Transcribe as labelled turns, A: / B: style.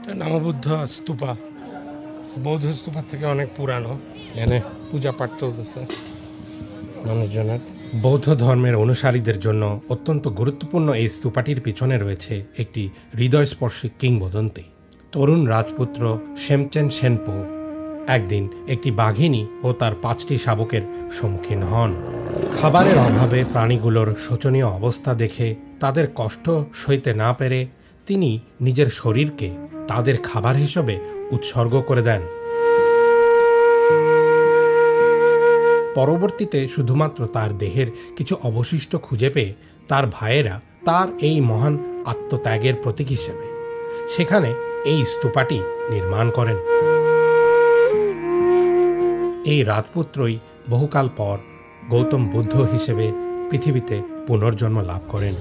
A: এটা নামবুদ্ধ স্তূপা, বৌদ্ধ স্তূপা থেকে অনেক পুরানো। এখানে পূজা পাঠ চলতেছে মানুষজনের। বৌদ্ধ ধর্মের অনুসারীদের জন্য অত্যন্ত গুরুত্বপূর্ণ এই স্তূপাটির পিছনে রয়েছে একটি হৃদয়স্পর্শী কিংবদন্তি। তরুণ রাজপুত্র শেমচেন সেনপো একদিন একটি বাঘিনী ও তার 5টি শাবকের সম্মুখীন হন। খাবারের অভাবে প্রাণীগুলোর শোচনীয় অবস্থা দেখে তাদের কষ্ট সইতে না পেরে তিনি নিজের শরীরকে তাদের খাবার হিসেবে উৎসর্গ করে দেন। পরবর্তীতে শুধুমাত্র তার দেহের কিছু অবশিষ্ট খুঁজে পেয়ে তার ভাইয়েরা তার এই মহান আত্মত্যাগের প্রতীক হিসেবে সেখানে এই স্তূপাটি নির্মাণ করেন। এই রাজপুত্রই বহুকাল পর গৌতম বুদ্ধ হিসেবে পৃথিবীতে পুনর্জন্ম লাভ করেন।